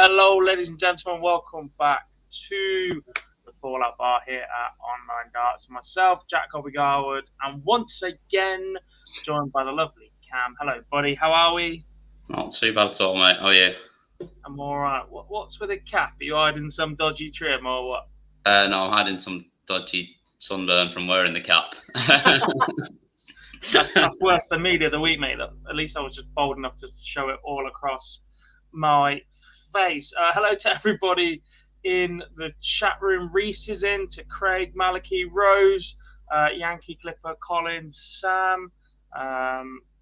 Hello, ladies and gentlemen. Welcome back to the Fallout Bar here at Online Darts. Myself, Jack Garwood, and once again joined by the lovely Cam. Hello, buddy. How are we? Not too bad at all, mate. How are you? I'm all right. What's with the cap? Are you hiding some dodgy trim or what? No, I'm hiding some dodgy sunburn from wearing the cap. That's worse than me the other week, mate. At least I was just bold enough to show it all across my face. Hello to everybody in the chat room. Reese is in, to Craig, Malachi, Rose, Yankee Clipper, Colin, Sam,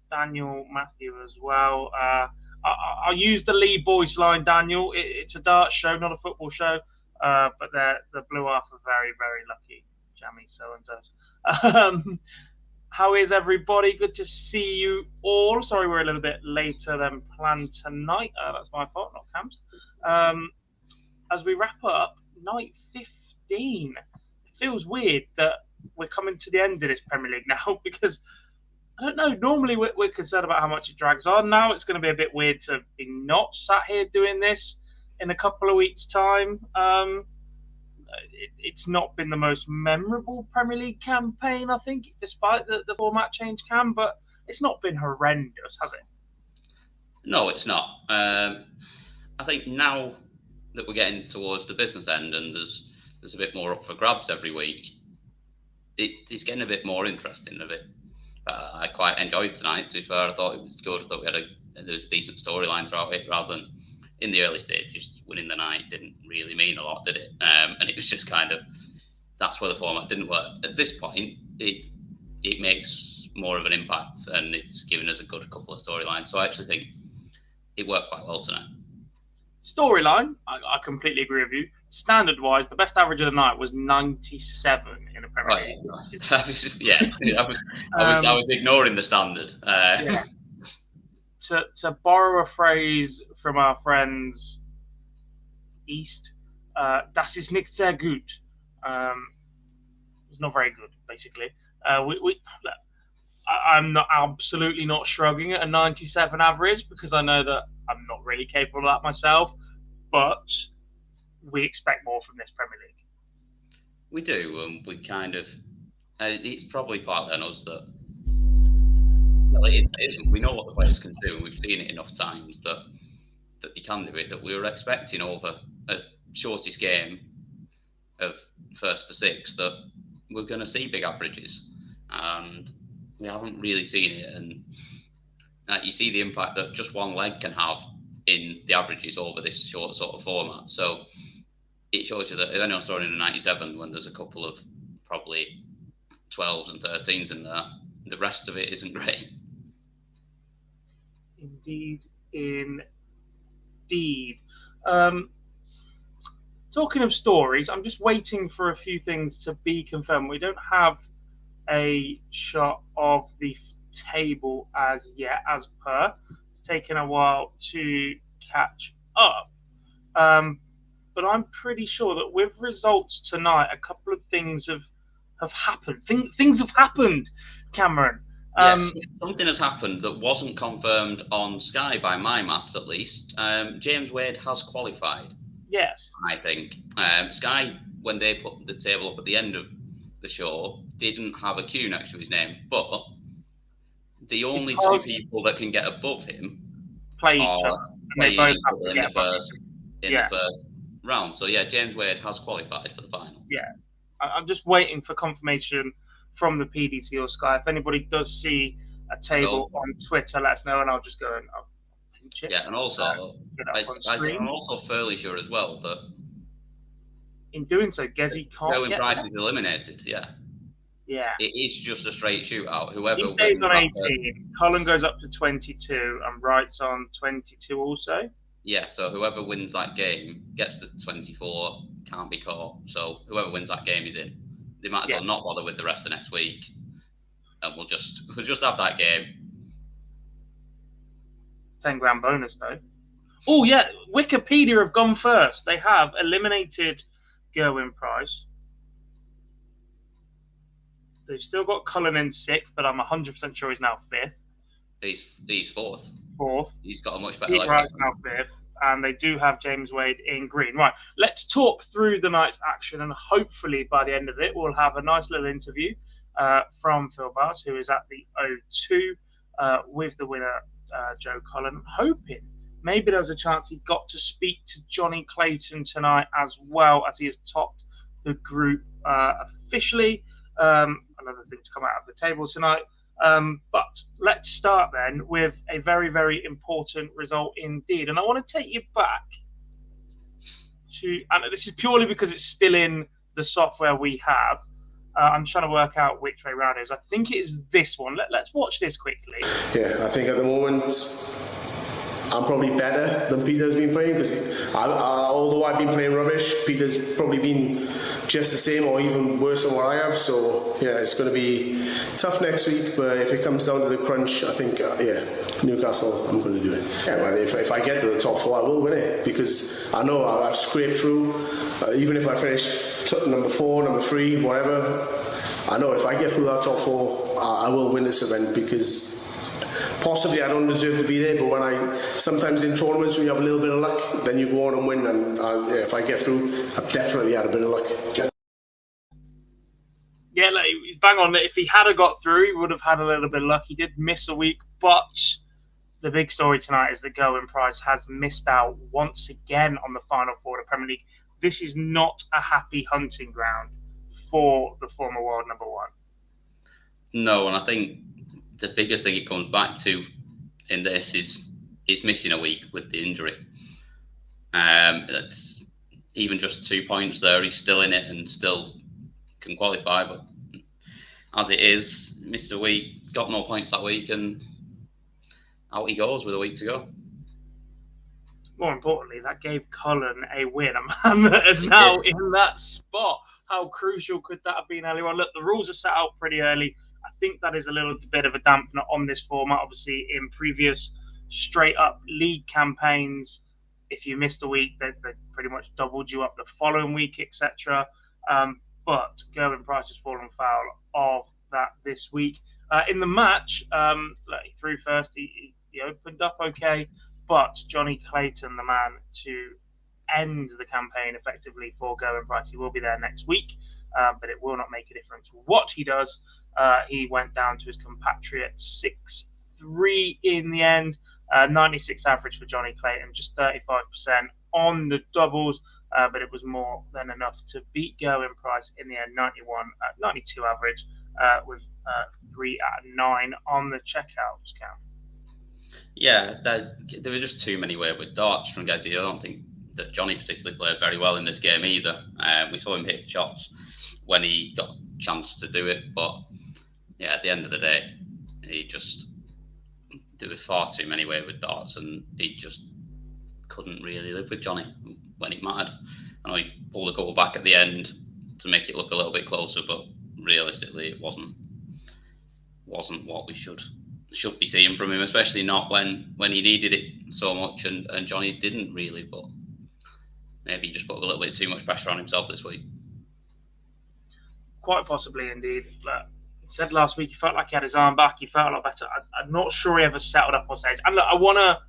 Daniel, Matthew as well. I'll use the Lee Boys line, Daniel. It's a dart show, not a football show, but the Blue Half are very, very lucky. Jammy so-and-so. How is everybody? Good to see you all. Sorry we're a little bit later than planned tonight. That's my fault, not Cam's. As we wrap up, night 15. It feels weird that we're coming to the end of this Premier League now because, I don't know, normally we're concerned about how much it drags on. Now it's going to be a bit weird to be not sat here doing this in a couple of weeks' time. It's not been the most memorable Premier League campaign, I think, despite the format change, Cam, but it's not been horrendous, has it? No, it's not. I think now that we're getting towards the business end and there's a bit more up for grabs every week, it's getting a bit more interesting. I quite enjoyed tonight, to be fair. I thought it was good. I thought there was a decent storyline throughout it, rather than in the early stages, winning the night didn't really mean a lot, did it? And it was just kind of, that's where the format didn't work. At this point, it makes more of an impact and it's given us a good couple of storylines. So I actually think it worked quite well tonight. Storyline, I completely agree with you. Standard-wise, the best average of the night was 97 in a Premier League. I was ignoring the standard. Yeah. To borrow a phrase from our friends East, das ist nicht sehr gut. It's not very good, basically. I'm not absolutely not shrugging at a 97 average because I know that I'm not really capable of that myself, but we expect more from this Premier League. We do, and we kind of, it's probably partly on us that, well, it isn't. We know what the players can do, and we've seen it enough times that they can do it, that we were expecting over a shortest game of first to sixth that we're going to see big averages, and we haven't really seen it. And you see the impact that just one leg can have in the averages over this short sort of format. So it shows you that if anyone's throwing in a 97 when there's a couple of probably 12s and 13s in there, the rest of it isn't great. Indeed. Talking of stories, I'm just waiting for a few things to be confirmed. We don't have a shot of the table as yet, as per. It's taken a while to catch up. But I'm pretty sure that with results tonight, a couple of things have happened. Things have happened, Cameron. Yes, something has happened that wasn't confirmed on Sky by my maths, at least. James Wade has qualified. Yes. I think. Sky, when they put the table up at the end of the show, didn't have a Q next to his name, but the only two people that can get above him play each other. Play in the first round. So, yeah, James Wade has qualified for the final. Yeah. I'm just waiting for confirmation from the PDC or Sky. If anybody does see a table on Twitter, let us know, and I'll just go and I'll pinch it. Yeah, and also, I'm also fairly sure as well that in doing so, Gezi can't Rowan get Price is eliminated. Yeah. It is just a straight shootout. Whoever he stays on 18, Colin goes up to 22, and Wright's on 22 also. Yeah, so whoever wins that game gets to 24, can't be caught. So whoever wins that game is in. They might as well not bother with the rest of next week, and we'll just have that game. 10 grand bonus though. Oh yeah, Wikipedia have gone first. They have eliminated Gerwin Price. They've still got Cullen in 6th, but I'm 100% sure he's now 5th. He's 4th. 4th. He's got a much better Pete Wright's now 5th. and they do have James Wade in green. Right, let's talk through the night's action, and hopefully by the end of it, we'll have a nice little interview from Phil Bars, who is at the O2 with the winner, Joe Cullen. I'm hoping maybe there was a chance he got to speak to Johnny Clayton tonight as well, as he has topped the group officially. Another thing to come out of the table tonight. But let's start then with a very, very important result indeed. And I want to take you back to, and this is purely because it's still in the software we have. I'm trying to work out which way round it is. I think it is this one. Let's watch this quickly. Yeah, I think at the moment I'm probably better than Peter's been playing, because although I've been playing rubbish, Peter's probably been just the same or even worse than what I have. So yeah, it's going to be tough next week, but if it comes down to the crunch, I think Newcastle, I'm going to do it. Yeah, but if I get to the top four, I will win it, because I know I've scraped through. Even if I finish number 4, number 3, whatever, I know if I get through that top 4, I will win this event, because possibly I don't deserve to be there, but sometimes in tournaments when you have a little bit of luck, then you go on and win, and if I get through, I've definitely had a bit of luck. Yeah, like, he's bang on. If he had got through, he would have had a little bit of luck. He did miss a week, but the big story tonight is that Gerwyn Price has missed out once again on the Final Four of the Premier League. This is not a happy hunting ground for the former world number 1. No, and I think the biggest thing it comes back to in this is he's missing a week with the injury. That's even just 2 points there. He's still in it and still can qualify, but as it is, missed a week, got no points that week, and out he goes with a week to go. More importantly, that gave Cullen a win. A man that is now in that spot. How crucial could that have been earlier on? Look, the rules are set out pretty early. I think that is a little bit of a dampener on this format. Obviously, in previous straight-up league campaigns, if you missed a week, they pretty much doubled you up the following week, etc. But Gerwyn Price has fallen foul of that this week. In the match, he threw first. He opened up okay, but Johnny Clayton, the man to end the campaign effectively for Gerwyn Price, he will be there next week, but it will not make a difference what he does. He went down to his compatriot 6-3 in the end. 96 average for Johnny Clayton, just 35% on the doubles, but it was more than enough to beat Gerwyn Price in the end. 92 average with 3 out of 9 on the checkouts count. Yeah, there were just too many wayward darts from Gezi. I don't think that Johnny particularly played very well in this game either. We saw him hit shots when he got a chance to do it, but yeah, at the end of the day, there was far too many wayward darts, and he just couldn't really live with Johnny when it mattered. I know he pulled a couple back at the end to make it look a little bit closer, but realistically, it wasn't what we should be seeing from him, especially not when he needed it so much, and Johnny didn't really. But maybe he just put a little bit too much pressure on himself this week. Quite possibly, indeed. But he said last week he felt like he had his arm back. He felt a lot better. I'm not sure he ever settled up on stage. And look, I want to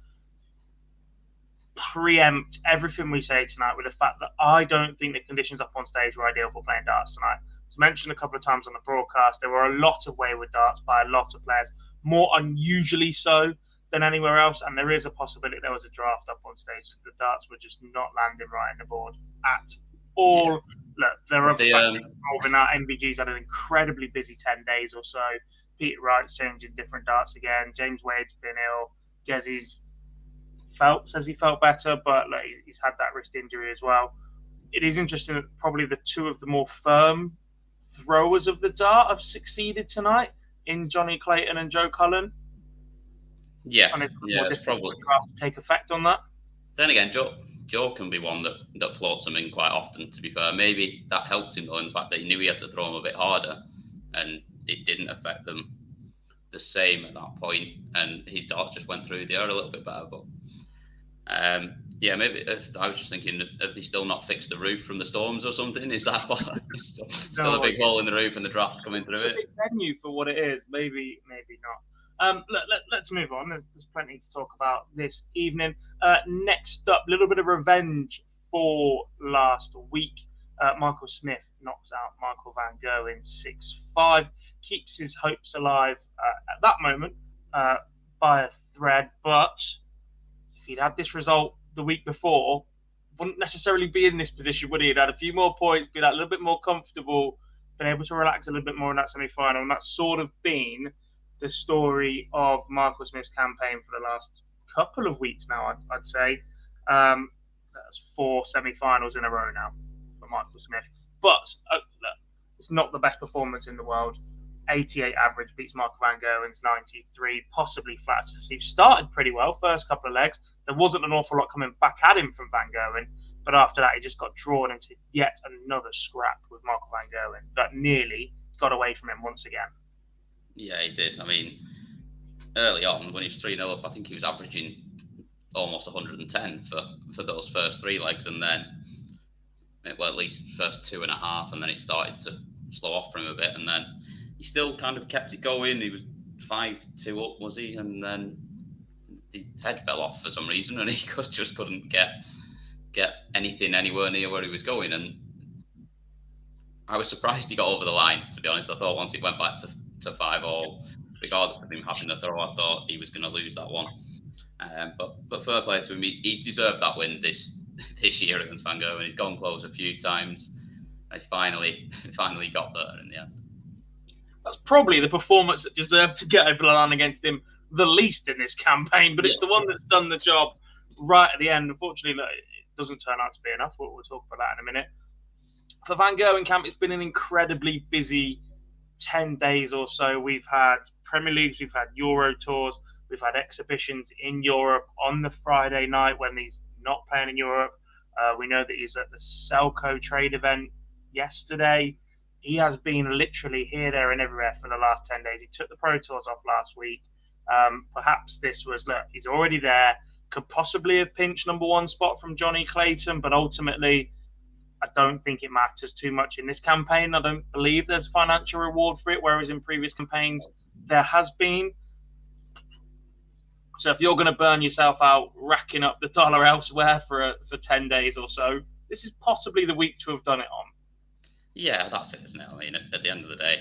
preempt everything we say tonight with the fact that I don't think the conditions up on stage were ideal for playing darts tonight. As mentioned a couple of times on the broadcast, there were a lot of wayward darts by a lot of players, more unusually so than anywhere else, and there is a possibility there was a draft up on stage. The darts were just not landing right in the board at all. Yeah. Look, there are factors involved in that. NBG's had an incredibly busy 10 days or so. Peter Wright's changing different darts again. James Wade's been ill. Gezi's says he felt better, but like, he's had that wrist injury as well. It is interesting that probably the two of the more firm throwers of the dart have succeeded tonight in Johnny Clayton and Joe Cullen. Yeah, it's probably to take effect on that. Then again, Joe can be one that floats them in quite often, to be fair. Maybe that helps him though, in the fact that he knew he had to throw them a bit harder, and it didn't affect them the same at that point, and his darts just went through the air a little bit better. But maybe I was just thinking, have they still not fixed the roof from the storms or something? Is that what? Still a big hole in the roof and the draft coming through it? It's a big venue for what it is. Maybe not. Let's move on. There's plenty to talk about this evening. Next up, a little bit of revenge for last week. Michael Smith knocks out Michael Van Gogh in 6-5, keeps his hopes alive at that moment by a thread. But if he'd had this result the week before, wouldn't necessarily be in this position, would he? He'd had a few more points, be a little bit more comfortable, been able to relax a little bit more in that semi-final, and that's sort of been the story of Michael Smith's campaign for the last couple of weeks now, I'd say. That's 4 semi-finals in a row now for Michael Smith. But it's not the best performance in the world. 88 average beats Michael Van Gerwen's 93, possibly flat. So he started pretty well, first couple of legs. There wasn't an awful lot coming back at him from Van Gerwen, but after that he just got drawn into yet another scrap with Michael Van Gerwen that nearly got away from him once again. Yeah, he did. I mean, early on, when he was 3-0 up, I think he was averaging almost 110 for those first 3 legs, and then, well, at least first 2.5, and then it started to slow off for him a bit, and then he still kind of kept it going. He was 5-2 up, was he? And then his head fell off for some reason, and he just couldn't get anything anywhere near where he was going. And I was surprised he got over the line, to be honest. I thought once it went back to 5-all, regardless of him having the throw, I thought he was going to lose that one. But fair play to him. He's deserved that win this year against Van Gogh, and he's gone close a few times. He finally got there in the end. That's probably the performance that deserved to get over the line against him the least in this campaign, but it's the one that's done the job right at the end. Unfortunately, it doesn't turn out to be enough. We'll talk about that in a minute. For Van Gogh camp, it's been an incredibly busy 10 days or so. We've had Premier Leagues, we've had Euro tours, we've had exhibitions in Europe on the Friday night when he's not playing in Europe. We know that he's at the Selco trade event yesterday. He has been literally here, there, and everywhere for the last 10 days. He took the Pro Tours off last week. Perhaps this was, look, he's already there. Could possibly have pinched number 1 spot from Johnny Clayton, but ultimately, I don't think it matters too much in this campaign. I don't believe there's a financial reward for it, whereas in previous campaigns there has been. So if you're going to burn yourself out racking up the dollar elsewhere for 10 days or so, this is possibly the week to have done it on. Yeah, that's it, isn't it? I mean, at the end of the day,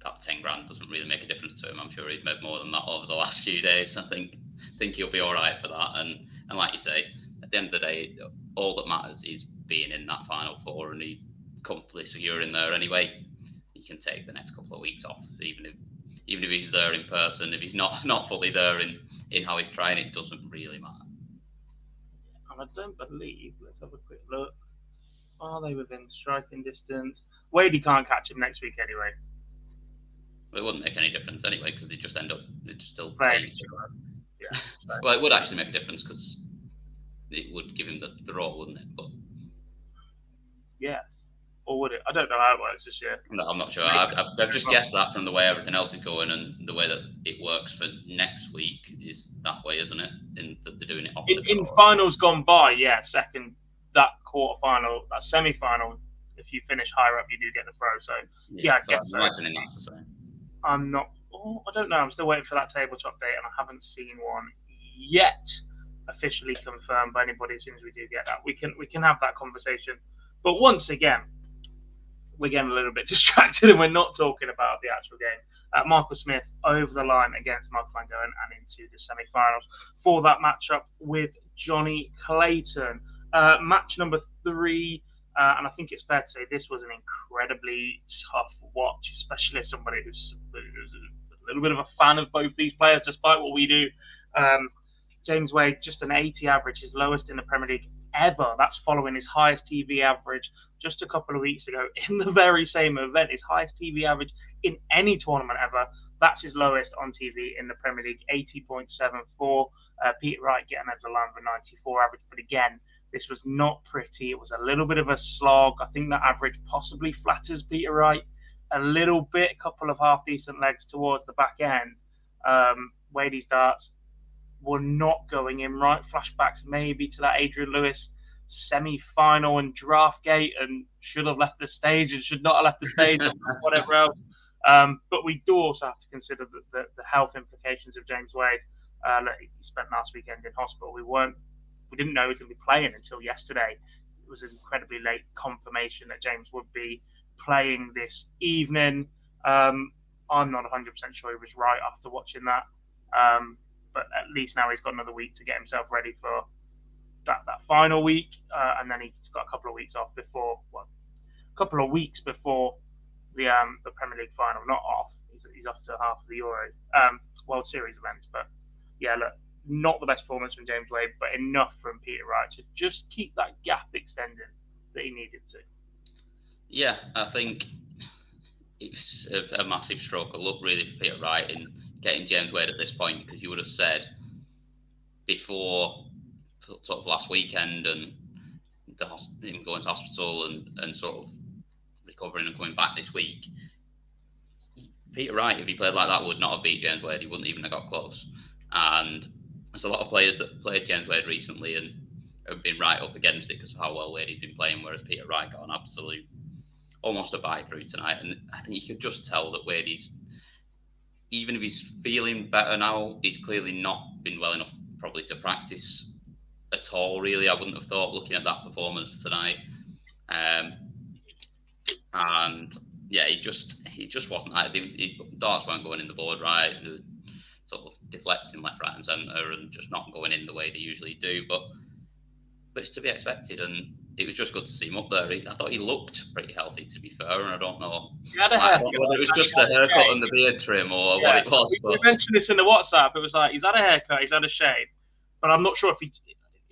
that 10 grand doesn't really make a difference to him. I'm sure he's made more than that over the last few days. I think he'll be all right for that. And like you say, at the end of the day, all that matters is being in that Final Four, and he's comfortably secure in there anyway. He can take the next couple of weeks off, even if he's there in person. If he's not fully there in how he's trying, it doesn't really matter. And I don't believe, let's have a quick look. Are they within striking distance? Wadey can't catch him next week anyway. Well, it wouldn't make any difference anyway, because they just still playing each other. Yeah. So. Well, it would actually make a difference because it would give him the draw, wouldn't it? But yes, or would it? I don't know how it works this year. No, I'm not sure. I've just guessed that from the way everything else is going, and the way that it works for next week is that way, isn't it? That they're doing it off in finals gone by, yeah. Second, that quarterfinal, that semi-final. If you finish higher up, you do get the throw. So yeah, I guess so. Imagining that's the same. I'm not. Oh, I don't know. I'm still waiting for that table to update, and I haven't seen one yet officially confirmed by anybody. As soon as we do get that, we can have that conversation. But once again, we're getting a little bit distracted, and we're not talking about the actual game. Michael Smith over the line against Michael Van Gogh and into the semi-finals for that matchup with Johnny Clayton. Match number 3. And I think it's fair to say this was an incredibly tough watch, especially as somebody who's a little bit of a fan of both these players, despite what we do. James Wade, just an 80 average, his lowest in the Premier League ever. That's following his highest TV average just a couple of weeks ago in the very same event. His highest TV average in any tournament ever. That's his lowest on TV in the Premier League, 80.74. Peter Wright getting over the line with a 94 average. But again, this was not pretty. It was a little bit of a slog. I think that average possibly flatters Peter Wright a little bit, a couple of half-decent legs towards the back end. Wadey's darts were not going in right. Flashbacks maybe to that Adrian Lewis semi-final and draft gate, and should have left the stage and should not have left the stage, or whatever else. But we do also have to consider the health implications of James Wade. He spent last weekend in hospital. We didn't know he was going to be playing until yesterday. It was an incredibly late confirmation that James would be playing this evening. I'm not 100% sure he was right after watching that. But at least now he's got another week to get himself ready for that final week, and then he's got a couple of weeks off before, a couple of weeks before the Premier League final. Not off. He's off to half of the Euro World Series events. But yeah, look, not the best performance from James Wade, but enough from Peter Wright to just keep that gap extended that he needed to. Yeah, I think it's a massive stroke of luck, really, for Peter Wright in getting James Wade at this point, because you would have said before sort of last weekend and him going to hospital and sort of recovering and coming back this week, Peter Wright, if he played like that, would not have beat James Wade. He wouldn't even have got close. And there's a lot of players that played James Wade recently and have been right up against it because of how well Wade he's been playing, whereas Peter Wright got an absolute, almost a bye through tonight. And I think you could just tell that Wade is, even if he's feeling better now, he's clearly not been well enough probably to practice at all, really. I wouldn't have thought, looking at that performance tonight. And yeah, he just wasn't. Darts weren't going in the board right. They were sort of deflecting left, right, and centre, and just not going in the way they usually do. But it's to be expected, and it was just good to see him up there. I thought he looked pretty healthy, to be fair, and I don't know whether it was just the haircut and the beard trim or what it was. We mentioned this in the WhatsApp. It was like he's had a haircut, he's had a shave, but I'm not sure if he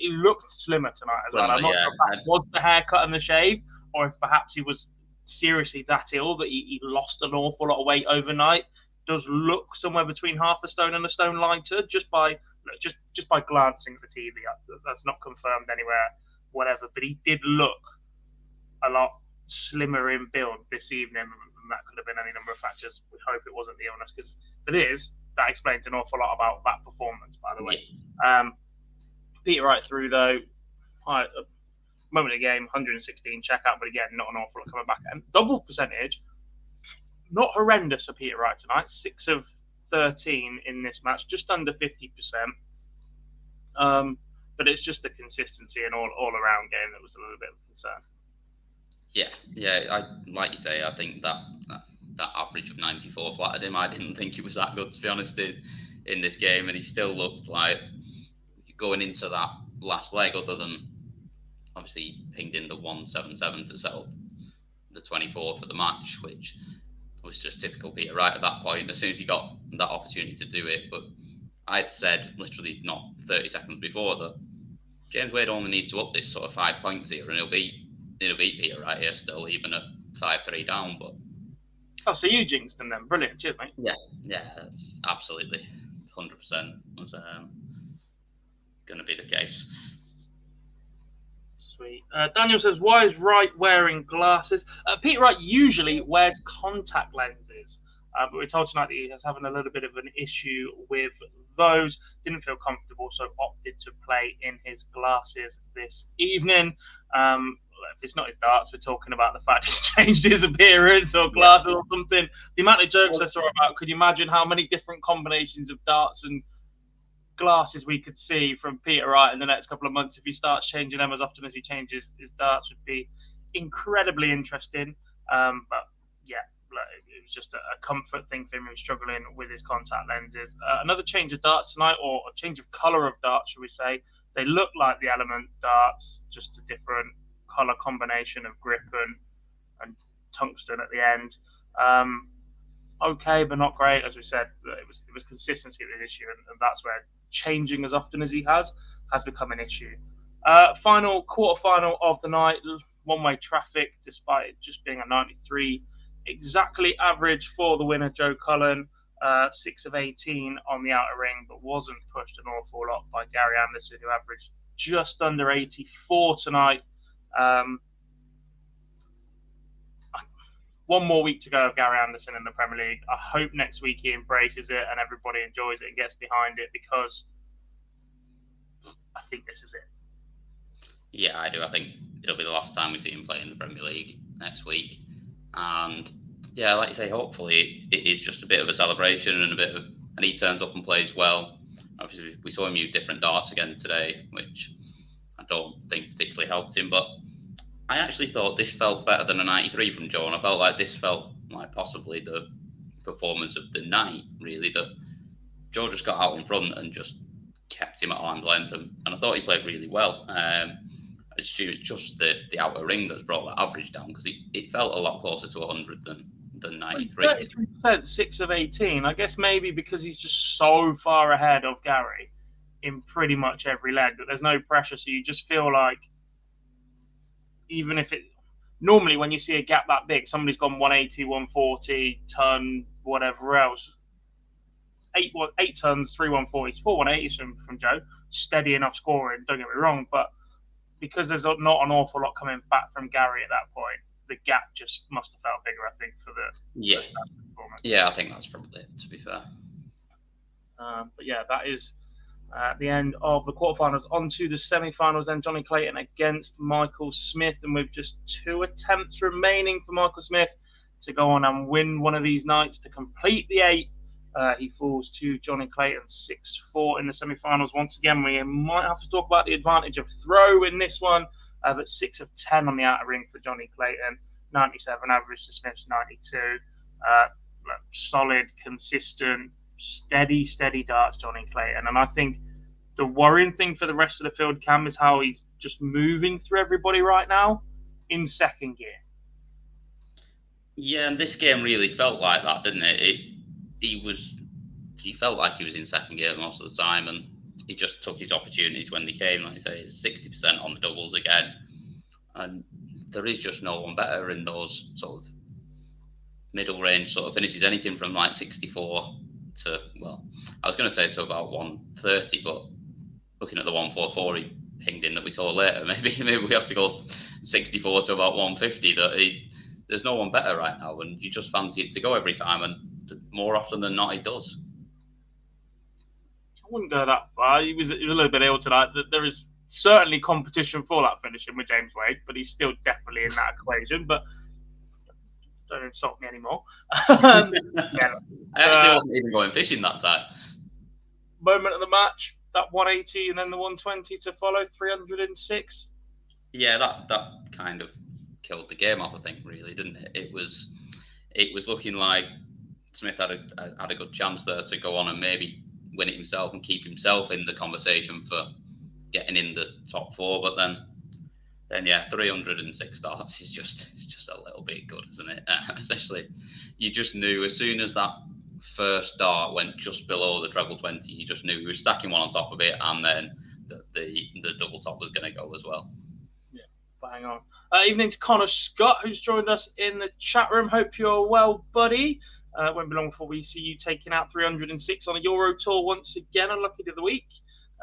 looked slimmer tonight as well. I'm not sure if that was the haircut and the shave, or if perhaps he was seriously that ill that he lost an awful lot of weight overnight. Does look somewhere between half a stone and a stone lighter just by glancing at the TV. That's not confirmed anywhere, whatever. But he did look a lot slimmer in build this evening, and that could have been any number of factors. We hope it wasn't the illness, because if it is, that explains an awful lot about that performance, by the way. Peter Wright through, though, moment of the game, 116 checkout, but again, not an awful lot coming back. And double percentage, not horrendous for Peter Wright tonight. 6 of 13 in this match, just under 50%. But it's just the consistency and all-around game that was a little bit of a concern. Yeah. Like you say, I think that average of 94 flattered him. I didn't think he was that good, to be honest, in this game, and he still looked like going into that last leg, other than obviously he pinged in the 177 to set up the 24 for the match, which was just typical Peter Wright at that point, as soon as he got that opportunity to do it. But I'd said literally not 30 seconds before that James Wade only needs to up this sort of 5 points here, and he'll beat Peter Wright here still, even at 5-3 down. But so you jinxed him then. Brilliant. Cheers, mate. Yeah, that's absolutely 100% was going to be the case. Sweet. Daniel says, why is Wright wearing glasses? Peter Wright usually wears contact lenses, but we're told tonight that he is having a little bit of an issue with those. Didn't feel comfortable, so opted to play in his glasses this evening. If it's not his darts, we're talking about the fact he's changed his appearance or glasses or something. The amount of jokes I saw about, could you imagine how many different combinations of darts and glasses we could see from Peter Wright in the next couple of months if he starts changing them as often as he changes his darts? Would be incredibly interesting. But yeah, it was just a comfort thing for him. He was struggling with his contact lenses. Another change of darts tonight, or a change of colour of darts, should we say. They look like the Element darts, just a different colour combination of grip and tungsten at the end. Okay, but not great. As we said, it was consistency the issue, and that's where changing as often as he has become an issue. Final quarterfinal of the night, one-way traffic, despite it just being a 93 exactly average for the winner, Joe Cullen. 6 of 18 on the outer ring, but wasn't pushed an awful lot by Gary Anderson, who averaged just under 84 tonight. One more week to go of Gary Anderson in the Premier League. I hope next week he embraces it and everybody enjoys it and gets behind it, because I think this is it. Yeah, I do. I think it'll be the last time we see him play in the Premier League next week. And Yeah, like you say, hopefully it is just a bit of a celebration and he turns up and plays well. Obviously, we saw him use different darts again today, which I don't think particularly helped him. But I actually thought this felt better than a 93 from Joe, and I felt like this felt like possibly the performance of the night, really, that Joe just got out in front and just kept him at arm's length, and I thought he played really well. It's just the outer ring that's brought that average down, because it felt a lot closer to 100 than 93. 33%, 6 of 18. I guess maybe because he's just so far ahead of Gary in pretty much every leg that there's no pressure, so you just feel like even if it normally when you see a gap that big, somebody's gone 180, 140, ton, whatever else. Eight tons, 3 140s, 4 180s from Joe. Steady enough scoring, don't get me wrong, but because there's not an awful lot coming back from Gary at that point, the gap just must have felt bigger, I think, for the performance. Yeah, I think that's probably it, to be fair. But yeah, that is the end of the quarterfinals. On to the semi-finals then. Johnny Clayton against Michael Smith, and with just 2 attempts remaining for Michael Smith to go on and win one of these nights to complete the 8. He falls to Johnny Clayton 6-4 in the semi-finals. Once again, we might have to talk about the advantage of throw in this one, but 6 of 10 on the outer ring for Johnny Clayton, 97 average to Smith's 92. Solid, consistent, steady darts, Johnny Clayton. And I think the worrying thing for the rest of the field, Cam, is how he's just moving through everybody right now in second gear. Yeah, and this game really felt like that, didn't it? He felt like he was in second gear most of the time, and he just took his opportunities when they came. Like I say, it's 60% on the doubles again, and there is just no one better in those sort of middle range sort of finishes. Anything from like 64 to, well, I was going to say to about 130, but looking at the 144 he pinged in that we saw later, maybe we have to go 64 to about 150. There's no one better right now, and you just fancy it to go every time, and more often than not, he does. I wouldn't go that far. He was a little bit ill tonight. There is certainly competition for that finishing with James Wade, but he's still definitely in that equation. But don't insult me anymore. I actually wasn't even going fishing that time. Moment of the match, that 180 and then the 120 to follow, 306. Yeah, that kind of killed the game off, I think, really, didn't it? It was looking like Smith had a good chance there to go on and maybe win it himself and keep himself in the conversation for getting in the top 4. But then yeah, 306 darts is just a little bit good, isn't it? Especially, you just knew as soon as that first dart went just below the treble 20, you just knew he was stacking one on top of it, and then the double top was going to go as well. Yeah, bang on. Evening to Connor Scott, who's joined us in the chat room. Hope you're well, buddy. Won't be long before we see you taking out 306 on a Euro tour once again. Unlucky of the week,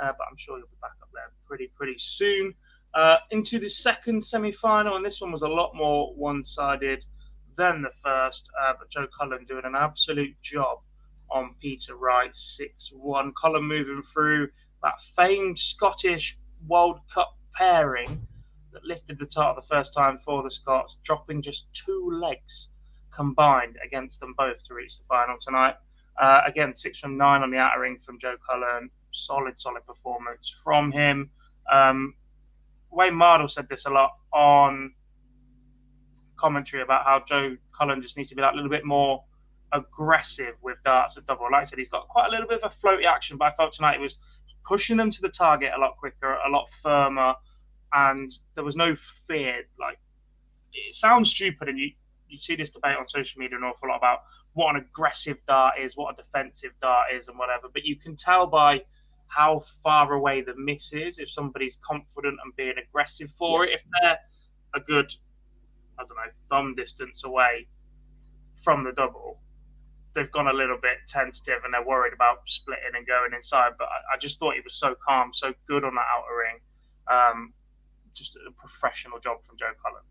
but I'm sure you'll be back up there pretty soon. Into the second semi-final, and this one was a lot more one-sided than the first, but Joe Cullen doing an absolute job on Peter Wright, 6-1. Cullen moving through that famed Scottish World Cup pairing that lifted the title the first time for the Scots, dropping just 2 legs combined against them both to reach the final tonight. Again, 6 from 9 on the outer ring from Joe Cullen. Solid performance from him. Wayne Mardle said this a lot on commentary about how Joe Cullen just needs to be that little bit more aggressive with darts at double. Like I said, he's got quite a little bit of a floaty action, but I felt tonight he was pushing them to the target a lot quicker, a lot firmer, and there was no fear. Like, it sounds stupid, and you see this debate on social media an awful lot about what an aggressive dart is, what a defensive dart is, and whatever. But you can tell by how far away the miss is if somebody's confident and being aggressive for it. If they're a good, I don't know, thumb distance away from the double, they've gone a little bit tentative and they're worried about splitting and going inside. But I just thought he was so calm, so good on that outer ring. Just a professional job from Joe Cullen.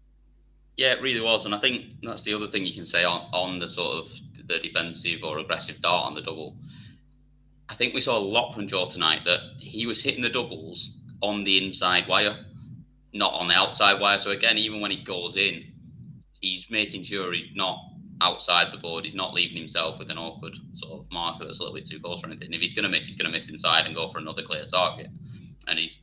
Yeah, it really was, and I think that's the other thing you can say on the sort of the defensive or aggressive dart on the double. I think we saw a lot from Joe tonight that he was hitting the doubles on the inside wire, not on the outside wire. So again, even when he goes in, he's making sure he's not outside the board. He's not leaving himself with an awkward sort of marker that's a little bit too close or anything. If he's going to miss, he's going to miss inside and go for another clear target. And he's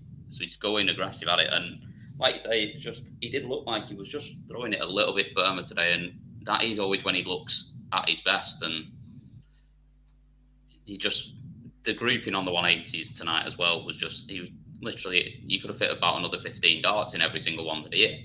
going aggressive at it. And like you say, he did look like he was just throwing it a little bit firmer today. And that is always when he looks at his best. And the grouping on the 180s tonight as well was he was literally, you could have fit about another 15 darts in every single one that he hit.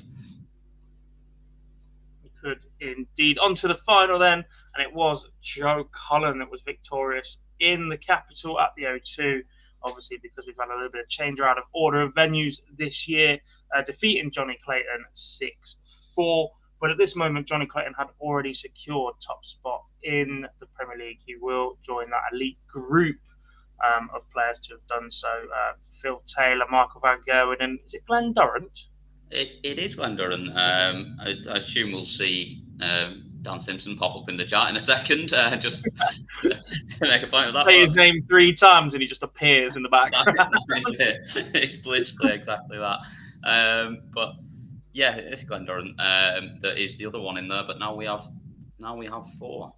Could indeed. On to the final then, and it was Joe Cullen that was victorious in the capital at the O2, obviously because we've had a little bit of change out of order of venues this year, defeating Johnny Clayton 6-4. But at this moment, Johnny Clayton had already secured top spot in the Premier League. He will join that elite group of players to have done so. Phil Taylor, Michael Van Gerwen, and is it Glenn Durrant? It is Glenn Durrant. I assume we'll see Dan Simpson pop up in the chat in a second, just to make a point of that. Say his name 3 times and he just appears in the background. That is it. It's literally exactly that. But yeah, it's Glenn Durrant. That is the other one in there. But now we have 4.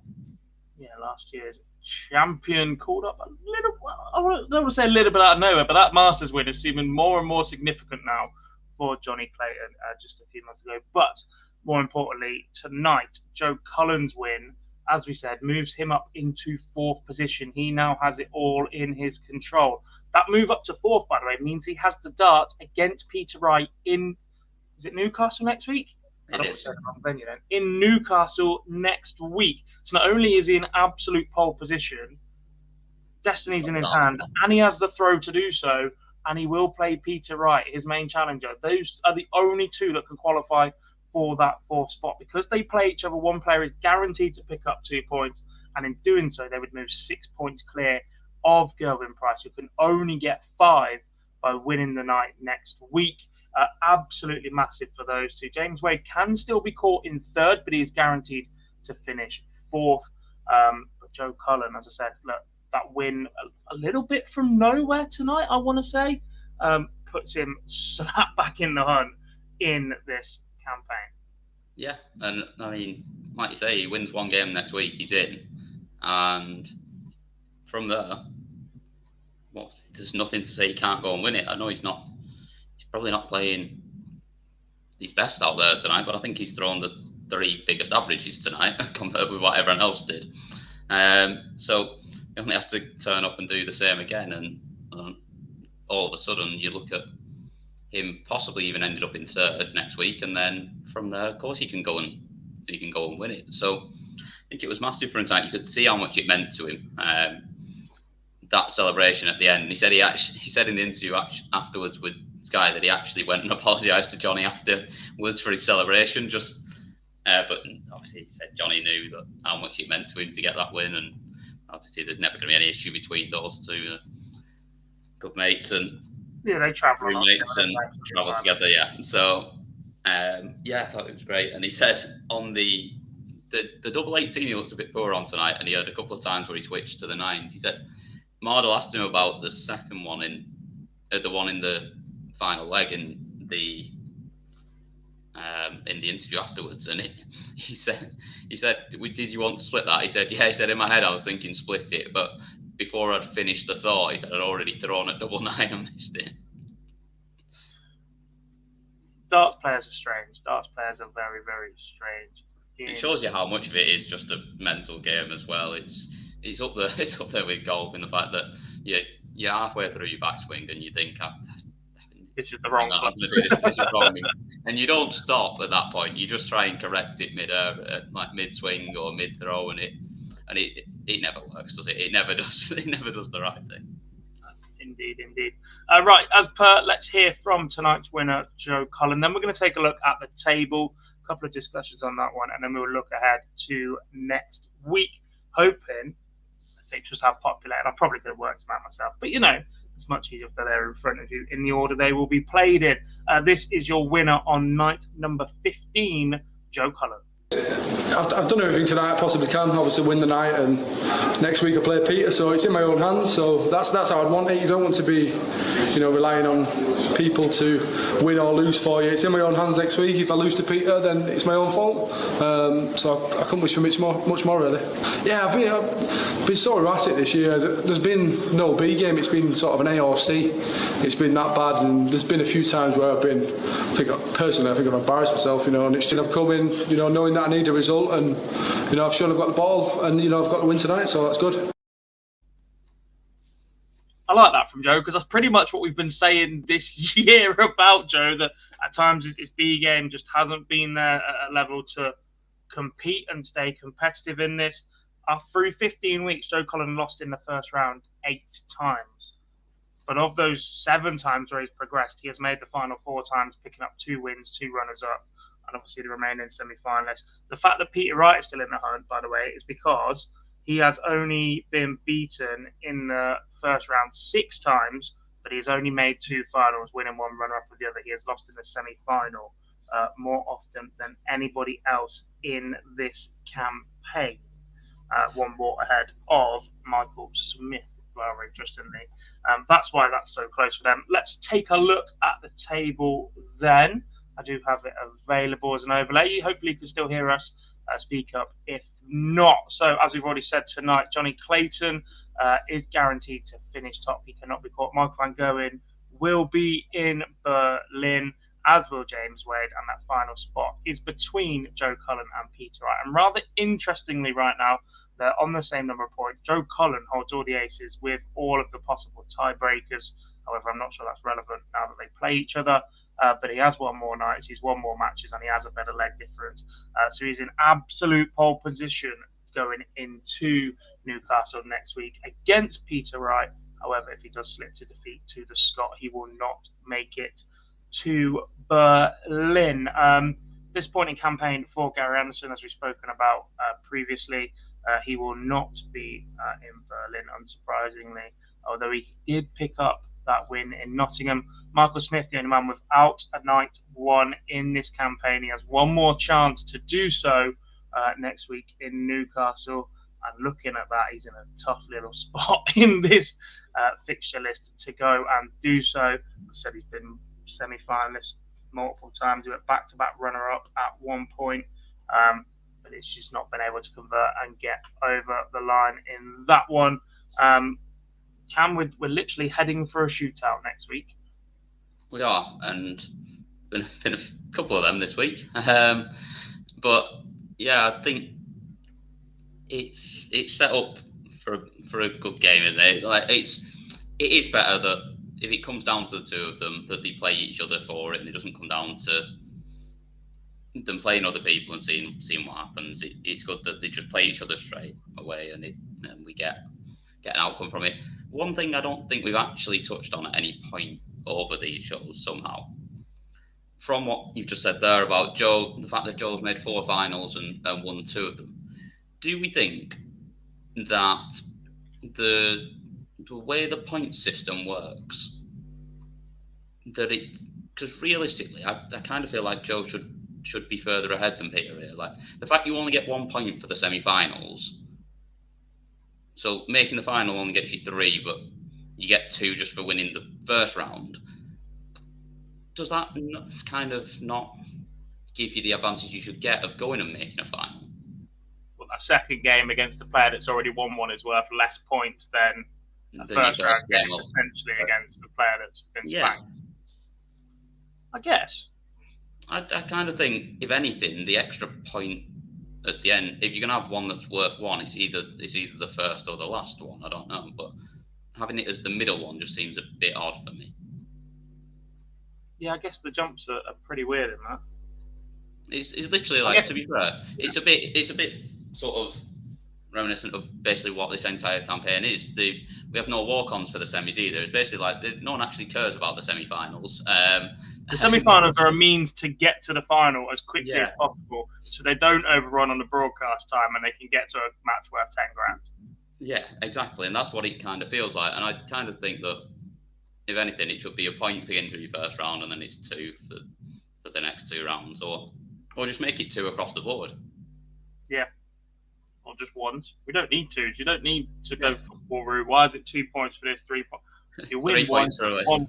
Yeah, last year's champion called up a little. I don't want to say a little bit out of nowhere, but that Masters win is seeming more and more significant now for Johnny Clayton just a few months ago. But more importantly, tonight, Joe Cullen's win, as we said, moves him up into 4th position. He now has it all in his control. That move up to 4th, by the way, means he has the darts against Peter Wright in, is it Newcastle next week? I don't want to say the wrong venue then. In Newcastle next week. So not only is he in absolute pole position, destiny's in his hand, and he has the throw to do so, and he will play Peter Wright, his main challenger. Those are the only 2 that can qualify for that 4th spot. Because they play each other, one player is guaranteed to pick up 2 points, and in doing so, they would move 6 points clear of Gerwyn Price, who can only get 5 by winning the night next week. Absolutely massive for those 2. James Wade can still be caught in 3rd, but he is guaranteed to finish 4th. But Joe Cullen, as I said, look, that win a little bit from nowhere tonight, I want to say, puts him slap back in the hunt in this campaign. Yeah, and I mean, like you say, he wins 1 game next week, he's in. And from there, well, there's nothing to say he can't go and win it. I know he's probably not playing his best out there tonight, but I think he's thrown the 3 biggest averages tonight compared with what everyone else did. So he only has to turn up and do the same again, and all of a sudden you look at him possibly even ended up in 3rd next week, and then from there, of course, he can go and win it. So I think it was massive for him tonight. You could see how much it meant to him. That celebration at the end. He said in the interview afterwards with Sky that he actually went and apologised to Johnny afterwards for his celebration. But obviously he said Johnny knew how much it meant to him to get that win, and obviously there's never going to be any issue between those 2 good mates and they travel roommates and travel together. Yeah, so I thought it was great. And he said on the double 18 he looks a bit poor on tonight, and he had a couple of times where he switched to the 9s. He said Mardle asked him about the second one the one in the final leg in the interview afterwards, and he said, "Did you want to split that?" He said, "Yeah." He said, "In my head, I was thinking split it, but before I'd finished the thought," he said, "I'd already thrown at double 9 and missed it." Darts players are strange. Darts players are very, very strange. It shows you how much of it is just a mental game as well. It's up there. It's up there with golf in the fact that you're halfway through your backswing and you think, this is the wrong one. This is wrong. And you don't stop at that point. You just try and correct it like mid-swing or mid-throw, and it never works, does it? It never does. It never does the right thing. Indeed. Right, as per, let's hear from tonight's winner, Joe Cullen. Then we're going to take a look at the table, a couple of discussions on that one, and then we'll look ahead to next week, hoping the fixtures have populated. I probably could have worked them out myself, but it's much easier if they're there in front of you in the order they will be played in. This is your winner on night number 15, Joe Cullen. I've done everything tonight I possibly can. Obviously, win the night, and next week I play Peter, so it's in my own hands. So that's how I'd want it. You don't want to be, relying on people to win or lose for you. It's in my own hands next week. If I lose to Peter, then it's my own fault. So I couldn't wish for much more really. Yeah, I've been so erratic this year. There's been no B game. It's been sort of an A or C. It's been that bad, and there's been a few times where I think I've embarrassed myself, and I've come in, knowing that I need a result, and I've shown I've got the ball, and I've got the win tonight, so that's good. I like that from Joe, because that's pretty much what we've been saying this year about Joe, that at times his B game just hasn't been there at a level to compete and stay competitive in this. Through 15 weeks, Joe Cullen lost in the first round 8 times. But of those 7 times where he's progressed, he has made the final 4 times, picking up 2 wins, 2 runners-up, and obviously the remaining semi-finalists. The fact that Peter Wright is still in the hunt, by the way, is because he has only been beaten in the first round 6 times, but he's only made 2 finals, winning 1 runner-up with the other. He has lost in the semi-final more often than anybody else in this campaign. 1 more ahead of Michael Smith. Very interestingly. That's why that's so close for them. Let's take a look at the table then. I do have it available as an overlay. Hopefully you can still hear us. Speak up if not. So as we've already said tonight, Johnny Clayton is guaranteed to finish top. He cannot be caught. Michael Van Gogh will be in Berlin, as will James Wade, and that final spot is between Joe Cullen and Peter Wright. And rather interestingly right now, they're on the same number of points. Joe Cullen holds all the aces with all of the possible tiebreakers. However, I'm not sure that's relevant now that they play each other. But he has 1 more nights, he's 1 more matches, and he has a better leg difference. So he's in absolute pole position going into Newcastle next week against Peter Wright. However, if he does slip to defeat to the Scot, he will not make it to Berlin. This point in campaign for Gary Anderson, as we've spoken about previously, he will not be in Berlin, unsurprisingly, although he did pick up that win in Nottingham. Michael Smith, the only man without a night 1 in this campaign. He has 1 more chance to do so next week in Newcastle. And looking at that, he's in a tough little spot in this fixture list to go and do so. I said he's been semi-finalist multiple times. He went back-to-back runner-up at one point. But it's just not been able to convert and get over the line in that one. Cam, we're literally heading for a shootout next week. We are, and been a couple of them this week. But yeah, I think it's set up for a good game, isn't it? Like it is better that if it comes down to the 2 of them, that they play each other for it, and it doesn't come down to them playing other people and seeing what happens. It's good that they just play each other straight away, and we get an outcome from it. One thing I don't think we've actually touched on at any point over these shows somehow, from what you've just said there about Joe, the fact that Joe's made 4 finals and won 2 of them, do we think that the way the point system works, that because realistically, I kind of feel like Joe should be further ahead than Peter here. Like the fact you only get 1 point for the semi-finals, so making the final only gets you 3, but you get 2 just for winning the first round. Does that kind of not give you the advantage you should get of going and making a final? Well, that second game against a player that's already won one is worth less points than a first round game potentially against a player that's been spanked. I guess. I kind of think, if anything, the extra point at the end, if you're going to have one that's worth 1, it's either the first or the last one. I don't know, but having it as the middle one just seems a bit odd for me. Yeah, I guess the jumps are pretty weird in that. It's literally like, to be fair, it's a bit sort of reminiscent of basically what this entire campaign is. We have no walk-ons for the semis either. It's basically like no one actually cares about the semi-finals. The semi-finals are a means to get to the final as quickly as possible, so they don't overrun on the broadcast time and they can get to a match worth 10 grand. Yeah, exactly, and that's what it kind of feels like. And I kind of think that, if anything, it should be a point for into your first round, and then it's 2 for the next 2 rounds, or just make it 2 across the board. Yeah. Or just once. We don't need twos. You don't need to go football route. Why is it 2 points for this, 3 points? If you win 3 points, 1-1.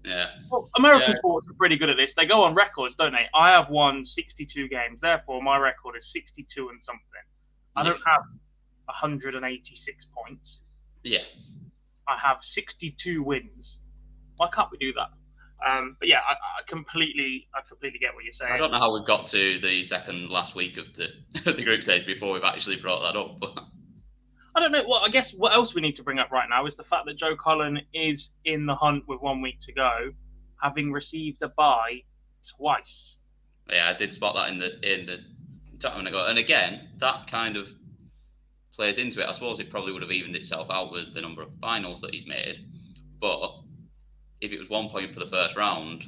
Yeah. Well, American sports are pretty good at this. They go on records, don't they? I have won 62 games. Therefore, my record is 62 and something. I don't have 186 points. Yeah. I have 62 wins. Why can't we do that? But yeah, I completely get what you're saying. I don't know how we got to the second last week of the group stage before we've actually brought that up. But I don't know. Well, I guess what else we need to bring up right now is the fact that Joe Cullen is in the hunt with 1 week to go, having received a bye twice. Yeah, I did spot that in the time ago. And again, that kind of plays into it. I suppose it probably would have evened itself out with the number of finals that he's made. But if it was 1 point for the first round,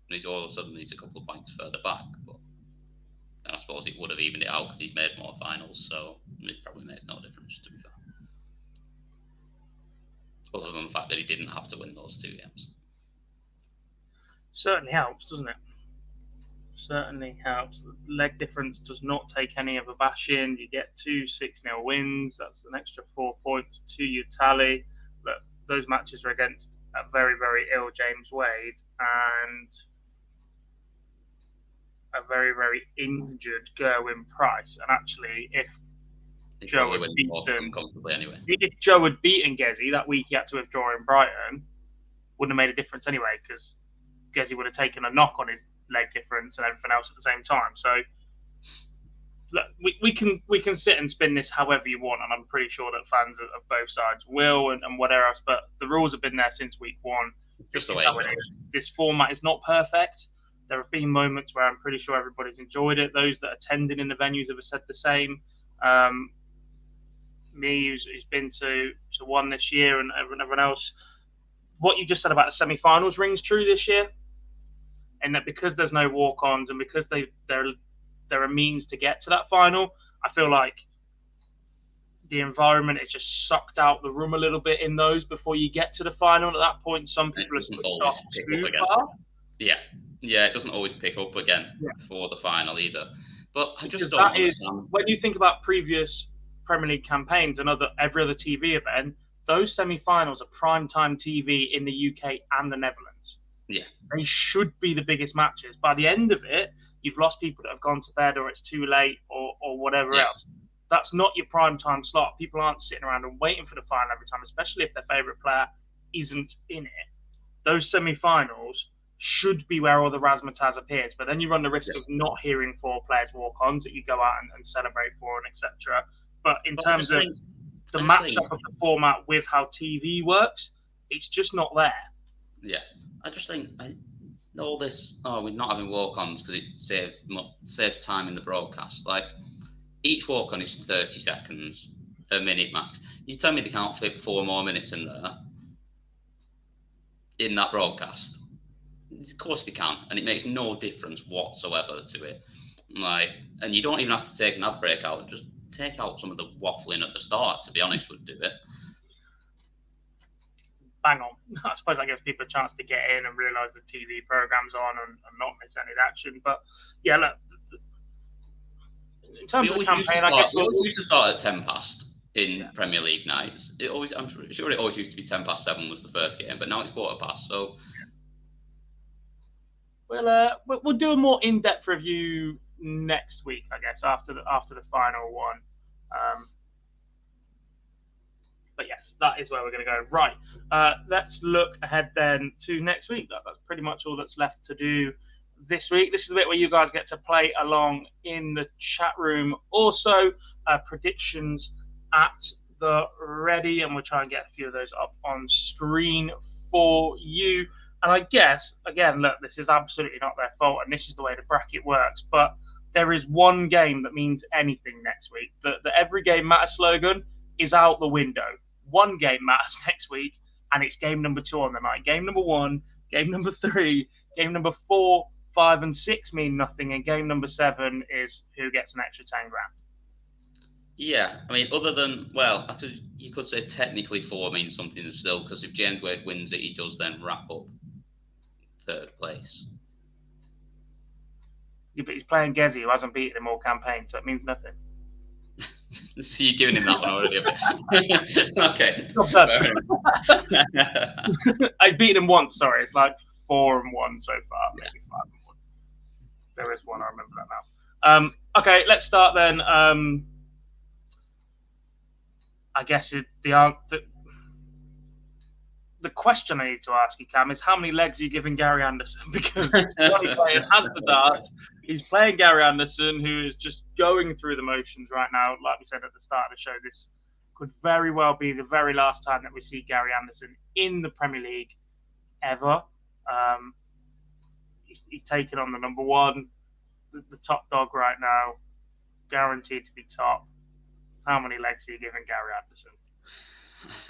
he's all of a sudden he's a couple of points further back. But then I suppose it would have evened it out because he's made more finals. So it probably makes no difference, to be fair. Other than the fact that he didn't have to win those 2 games. Certainly helps, doesn't it? Certainly helps. The leg difference does not take any of a bashing. You get 2 6-0 wins. That's an extra 4 points to your tally. But those matches are against a very, very ill James Wade and a very, very injured Gerwyn Price. And actually, if Joe had beaten comfortably anyway. If Joe had beaten Gezi that week, he had to withdraw in Brighton. Wouldn't have made a difference anyway because Gezi would have taken a knock on his leg difference and everything else at the same time. So look, we can sit and spin this however you want, and I'm pretty sure that fans of both sides will and whatever else. But the rules have been there since week 1. This is how it is. This format is not perfect. There have been moments where I'm pretty sure everybody's enjoyed it. Those that attended in the venues have said the same. Me, who's been to 1 this year, and everyone else. What you just said about the semi-finals rings true this year, and that because there's no walk-ons and because there are means to get to that final, I feel like the environment is just sucked out the room a little bit in those before you get to the final. At that point, some people are switched off too far. Yeah, it doesn't always pick up again for the final either. But I just don't understand. When you think about previous Premier League campaigns and every other TV event, those semi-finals are primetime TV in the UK and the Netherlands. Yeah. They should be the biggest matches. By the end of it, you've lost people that have gone to bed or it's too late or whatever else. That's not your primetime slot. People aren't sitting around and waiting for the final every time, especially if their favourite player isn't in it. Those semi-finals should be where all the razzmatazz appears, but then you run the risk of not hearing 4 players walk-ons that you go out and celebrate for and etc. But in terms of the matchup of the format with how TV works, it's just not there. Yeah, I just think all this, we're not having walk-ons because it saves time in the broadcast. Like, each walk-on is 30 seconds, a minute max. You tell me they can't fit 4 more minutes in there, in that broadcast? Of course they can, and it makes no difference whatsoever to it. Like, and you don't even have to take an ad break out. Just take out some of the waffling at the start, to be honest, would do it. Bang on. I suppose that gives people a chance to get in and realise the TV programme's on and not miss any action. But yeah, look, in terms of the campaign, I guess we used to start at 10 past in Premier League nights. I'm sure it always used to be 10 past 7 was the first game, but now it's 15:15. So we'll do a more in-depth review next week, I guess, after the final one. But yes, that is where we're going to go. Right, let's look ahead then to next week. That's pretty much all that's left to do this week. This is the bit where you guys get to play along in the chat room. Also, predictions at the ready, and we'll try and get a few of those up on screen for you. And I guess, again, look, this is absolutely not their fault, and this is the way the bracket works, but there is one game that means anything next week. The every game matters slogan is out the window. One game matters next week, and it's game number 2 on the night. Game number 1, game number 3, game number 4, 5, and 6 mean nothing, and game number 7 is who gets an extra 10 grand. Yeah, I mean, other than, well, actually, you could say technically 4 means something still, because if James Wade wins it, he does then wrap up 3rd place. Yeah, but he's playing Gezi, who hasn't beaten him all campaign, so it means nothing. So you're giving him that one already a bit. Okay. I've beaten him once, sorry. It's like 4-1 so far, maybe 5-1. There is one, I remember that now. Okay, let's start then. I guess the question I need to ask you, Cam, is how many legs are you giving Gary Anderson? Because Johnny Clayton has the dart. He's playing Gary Anderson, who is just going through the motions right now. Like we said at the start of the show, this could very well be the very last time that we see Gary Anderson in the Premier League ever. He's taken on the number one, the top dog right now, guaranteed to be top. How many legs are you giving Gary Anderson?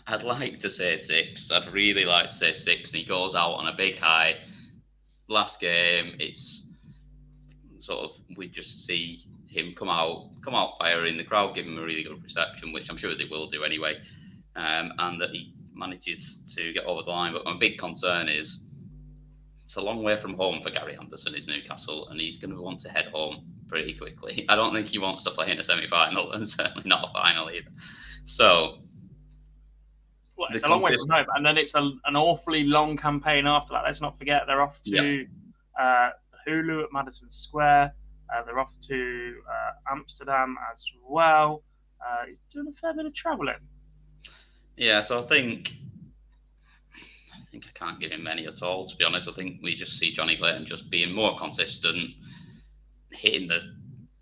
I'd like to say 6. I'd really like to say 6. And he goes out on a big high. Last game, it's sort of, we just see him come out firing, the crowd give him a really good reception, which I'm sure they will do anyway, and that he manages to get over the line. But my big concern is it's a long way from home for Gary Anderson, is Newcastle, and he's going to want to head home pretty quickly. I don't think he wants to play in a semi-final, and certainly not a final either. So... Well, it's a long way from home, and then it's an awfully long campaign after that. Let's not forget they're off to Hulu at Madison Square. They're off to Amsterdam as well. He's doing a fair bit of travelling. Yeah, so I think I can't give him many at all, to be honest. I think we just see Johnny Clayton just being more consistent, hitting the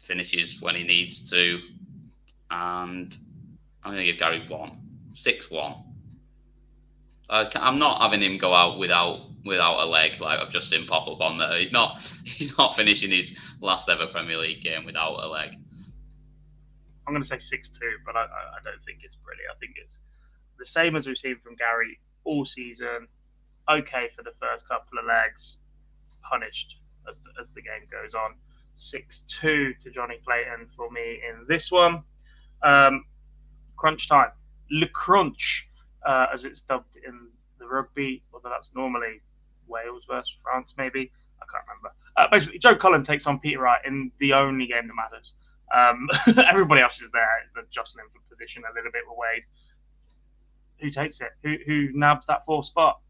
finishes when he needs to, and I'm going to give Gary 6-1. I'm not having him go out without a leg, like I've just seen pop up on there. He's not finishing his last ever Premier League game without a leg. I'm going to say 6-2, but I don't think it's pretty. I think it's the same as we've seen from Gary all season. Okay for the first couple of legs, punished as the game goes on. 6-2 to Johnny Clayton for me in this one. Crunch time. Le Crunch. As it's dubbed in the rugby, although that's normally Wales versus France, maybe. I can't remember. Basically, Joe Cullen takes on Peter Wright in the only game that matters. Everybody else is there. They're jostling for position a little bit with Wade. Who takes it? Who nabs that 4th spot?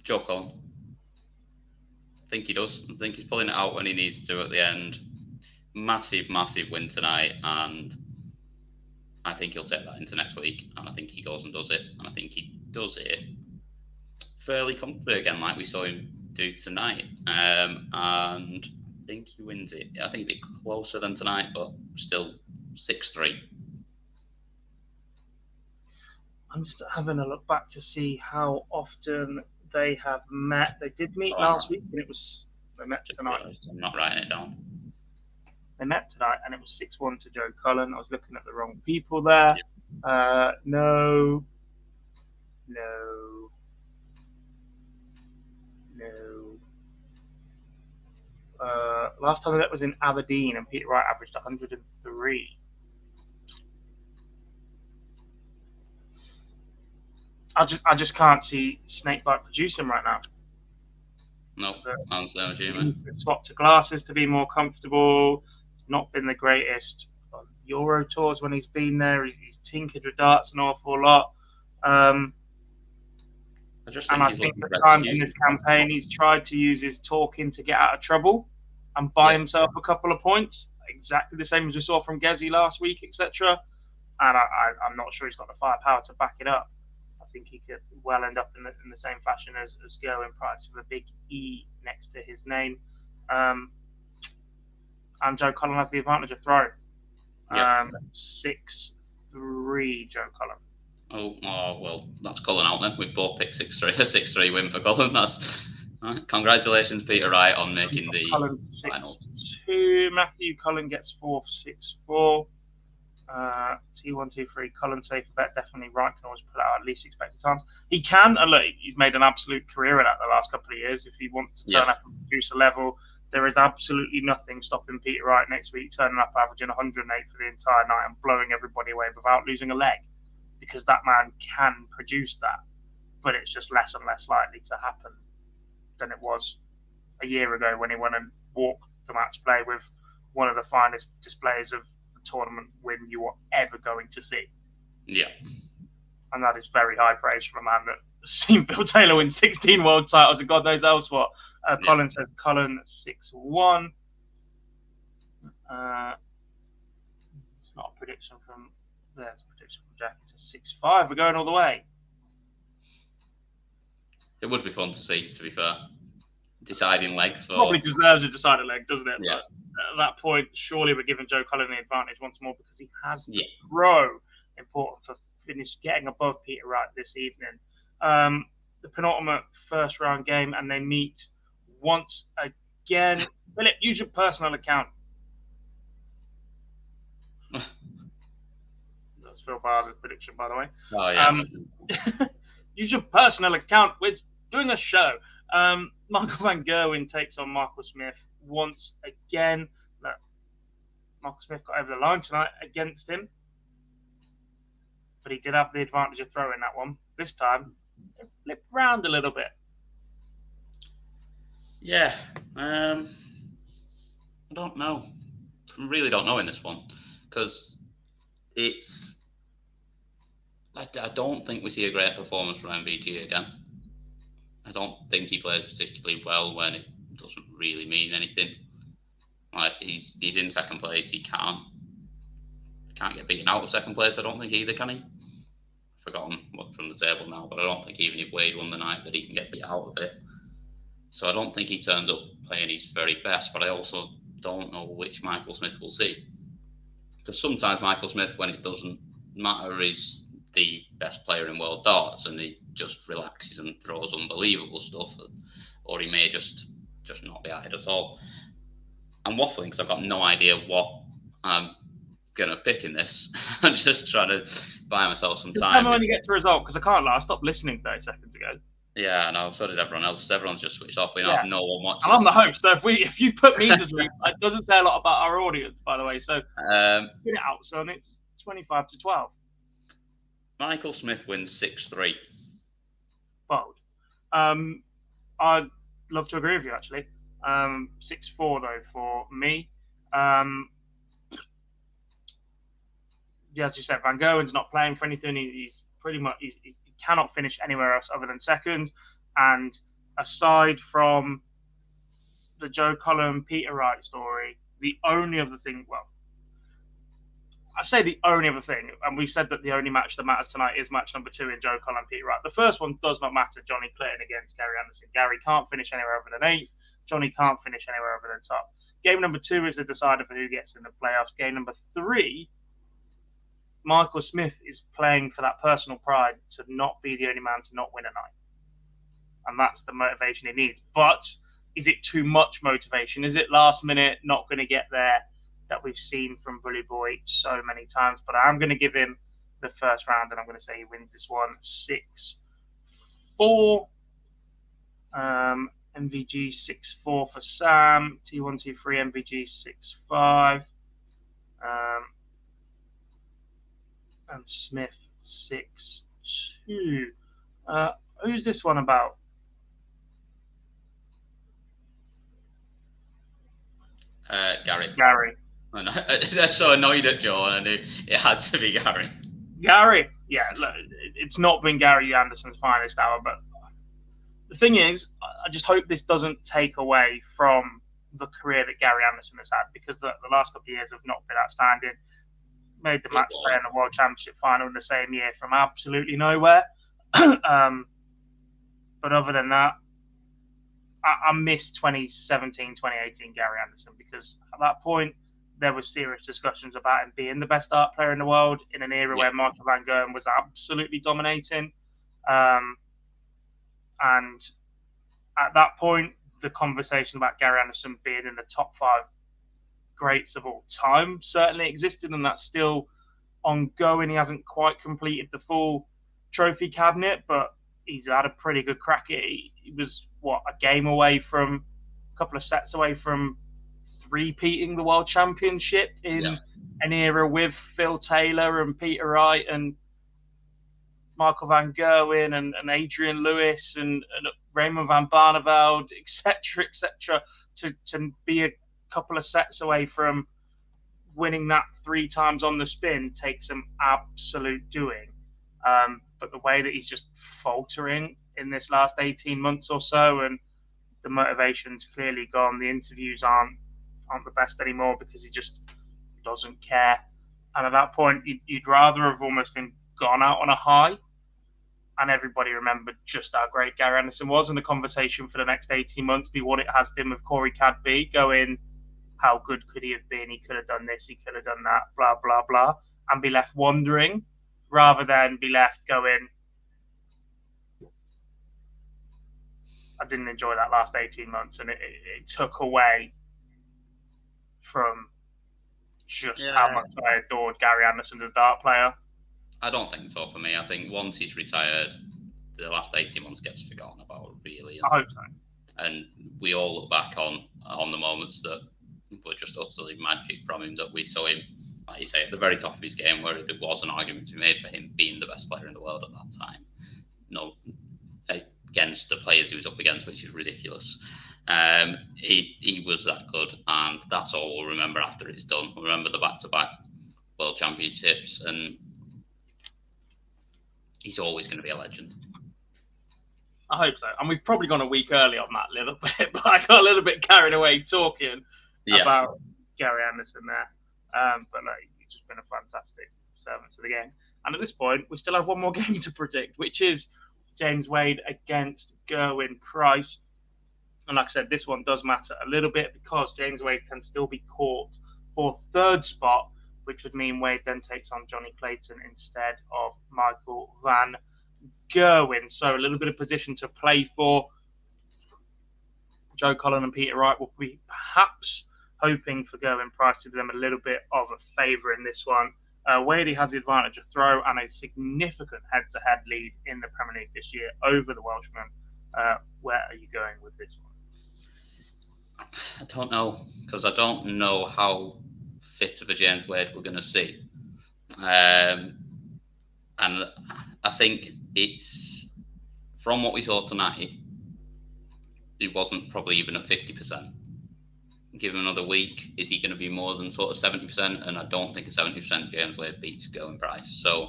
Joe Cullen. I think he does. I think he's pulling it out when he needs to at the end. Massive, massive win tonight, and I think he'll take that into next week, and I think he goes and does it, and I think he does it fairly comfortably again, like we saw him do tonight. And I think he wins it. I think it'd be closer than tonight, but still 6-3. I'm just having a look back to see how often they have met. They did meet last week, and they met tonight. I'm not writing it down. They met tonight, and it was 6-1 to Joe Cullen. I was looking at the wrong people there. No. Last time that was in Aberdeen, and Peter Wright averaged 103. I just can't see Snakebite producing right now. No, I understand what you mean. Swap to glasses to be more comfortable. It's not been the greatest on Euro tours when he's been there. He's tinkered with darts an awful lot. I think at times in this campaign he's tried to use his talking to get out of trouble and buy himself a couple of points. Exactly the same as we saw from Gezi last week, etc. And I'm not sure he's got the firepower to back it up. I think he could well end up in the same fashion as Go in price with a big E next to his name. And Joe Cullen has the advantage of throw. 6-3 Joe Cullen. Oh, well, that's Cullen out then. We've both picked 6-3. A 6-3 win for Cullen. That's right. Congratulations, Peter Wright, on making the Cullen finals. 6-2. Matthew Cullen gets 4 for 6-4. T123 Cullen safer bet. Definitely Wright can always pull out at least expected times. He can, and look, he's made an absolute career of that the last couple of years. If he wants to turn up and produce a level, there is absolutely nothing stopping Peter Wright next week turning up averaging 108 for the entire night and blowing everybody away without losing a leg, because that man can produce that, but it's just less and less likely to happen than it was a year ago when he went and walked the match play with one of the finest displays of the tournament win you were ever going to see. Yeah. And that is very high praise from a man that has seen Phil Taylor win 16 world titles and God knows else what. Colin says Cullen 6-1. It's not a prediction from... There's a prediction from Jack. It says 6-5. We're going all the way. It would be fun to see, to be fair. Deciding leg for... Probably deserves a decided leg, doesn't it? Yeah. But at that point, surely we're giving Joe Cullen the advantage once more because he has the throw important for getting above Peter Wright this evening. The penultimate first round game, and they meet once again. Philip, use your personal account. That's Phil Barr's prediction, by the way. Oh, yeah. Use your personal account. We're doing a show. Michael Van Gerwen takes on Michael Smith once again. Michael Smith got over the line tonight against him, but he did have the advantage of throwing that one. This time, it flipped round a little bit. Yeah. I don't know. I really don't know in this one because it's... I don't think we see a great performance from MVG again. I don't think he plays particularly well when it doesn't really mean anything. Like he's in second place. He can't get beaten out of second place. I don't think either, can he? I've forgotten what's from the table now, but I don't think even if Wade won the night that he can get beat out of it. So I don't think he turns up playing his very best. But I also don't know which Michael Smith we'll see, because sometimes Michael Smith, when it doesn't matter, is the best player in world darts, and he just relaxes and throws unbelievable stuff, or he may just not be at it at all. I'm waffling because I've got no idea what I'm going to pick in this. I'm just trying to buy myself some time. Tell me when you get to result, because I can't lie. I stopped listening 30 seconds ago. Yeah, I know. So did everyone else. Everyone's just switched off. We don't have no one watching. And I'm the host, so if you put me to sleep, it doesn't say a lot about our audience, by the way. So get it out, son. It's 25-12. Michael Smith wins 6-3. Bold. I'd love to agree with you, actually. 6-4 though for me. As you said, Van Gerwen's not playing for anything. He's pretty much he cannot finish anywhere else other than second. And aside from the Joe Cullen Peter Wright story, the only other thing, I say the only other thing, and we've said that the only match that matters tonight is match number 2 in Joe Cullen Peter Wright. The first one does not matter. Johnny Clinton against Gary Anderson. Gary can't finish anywhere other than 8th. Johnny can't finish anywhere other than top. Game number 2 is the decider for who gets in the playoffs. Game number 3, Michael Smith is playing for that personal pride to not be the only man to not win a night. And that's the motivation he needs. But is it too much motivation? Is it last minute, not going to get there, that we've seen from Bully Boy so many times? But I am going to give him the first round, and I'm going to say he wins this one 6-4. MVG 6-4 for Sam. T123 MVG 6-5. And Smith 6-2. Who's this one about? Gary. I'm so annoyed at Joe, and I knew it had to be Gary. Gary? Yeah, look, it's not been Gary Anderson's finest hour, but the thing is, I just hope this doesn't take away from the career that Gary Anderson has had, because the last couple of years have not been outstanding. Made the match play in the World Championship final in the same year from absolutely nowhere. But other than that, I miss 2017, 2018 Gary Anderson, because at that point, there was serious discussions about him being the best art player in the world in an era where Michael Van Gerwen was absolutely dominating. And at that point, the conversation about Gary Anderson being in the top 5 greats of all time certainly existed, and that's still ongoing. He hasn't quite completed the full trophy cabinet, but he's had a pretty good crack at it. He was, a game away from, a couple of sets away from repeating the World Championship in an era with Phil Taylor and Peter Wright and Michael Van Gerwen and Adrian Lewis and Raymond van Barneveld, etc., to be a couple of sets away from winning that 3 times on the spin takes some absolute doing. But the way that he's just faltering in this last 18 months or so, and the motivation's clearly gone, the interviews aren't the best anymore because he just doesn't care. And at that point, you'd rather have almost gone out on a high and everybody remembered just how great Gary Anderson was, and the conversation for the next 18 months be what it has been with Corey Cadby, going, how good could he have been? He could have done this, he could have done that, blah, blah, blah, and be left wondering rather than be left going, I didn't enjoy that last 18 months, and it took away from just how much I adored Gary Anderson as a dart player. I don't think so for me. I think once he's retired, the last 18 months gets forgotten about, really. I hope so. And we all look back on the moments that were just utterly magic from him, that we saw him, like you say, at the very top of his game, where there was an argument to be made for him being the best player in the world at that time. No, against the players he was up against, which is ridiculous. He was that good, and that's all we'll remember after it's done. We'll remember the back-to-back World Championships, and he's always going to be a legend. I hope so. And we've probably gone a week early on that a little bit, but I got a little bit carried away talking about Gary Anderson there. But no, he's just been a fantastic servant to the game. And at this point, we still have one more game to predict, which is James Wade against Gerwyn Price. And like I said, this one does matter a little bit because James Wade can still be caught for third spot, which would mean Wade then takes on Johnny Clayton instead of Michael van Gerwen. So a little bit of position to play for. Joe Cullen and Peter Wright will be perhaps hoping for Gerwyn Price to do them a little bit of a favour in this one. Wade has the advantage of throw and a significant head-to-head lead in the Premier League this year over the Welshman. Where are you going with this one? I don't know, because I don't know how fit of a James Wade we're going to see. And I think it's, from what we saw tonight, he wasn't probably even at 50%. Give him another week, is he going to be more than sort of 70%? And I don't think a 70% James Wade beats Gerwyn Price. So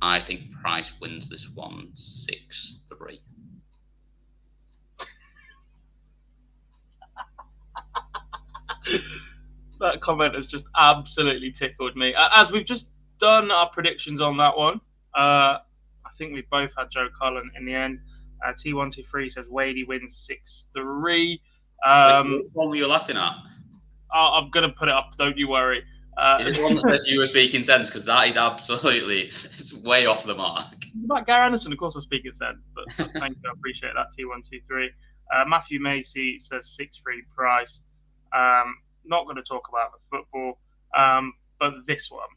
I think Price wins this one 6-3. That comment has just absolutely tickled me. As we've just done our predictions on that one, I think we both had Joe Cullen in the end. T123 says Wadey wins 6-3. Which one were you laughing at? I'm going to put it up, don't you worry. Is it the one that says you were speaking sense? Because that is absolutely, it's way off the mark. It's about Gary Anderson, of course, I'm speaking sense, but thank you, I appreciate that, T123. Matthew Macy says 6-3 Price. Not going to talk about the football, but this one.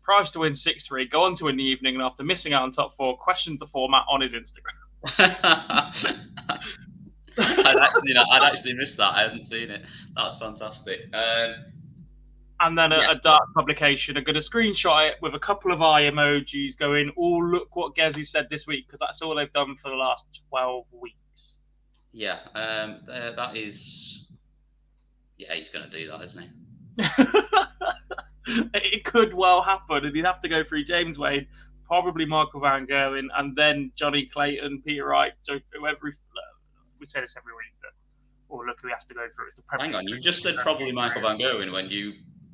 Price to win 6-3, go on to win the evening, and after missing out on top 4, questions the format on his Instagram. I'd actually missed that. I hadn't seen it. That's fantastic. And then a dark publication are going to screenshot it with a couple of eye emojis going, oh, look what Gezi said this week, because that's all they've done for the last 12 weeks. Yeah, that is... Yeah, he's going to do that, isn't he? It could well happen, and he'd have to go through James Wade, probably Michael van Gerwen, and then Johnny Clayton, Peter Wright, whoever. We say this every week, that, look who he has to go through. It's the Premier Hang on, you just said probably Michael van Gerwen when you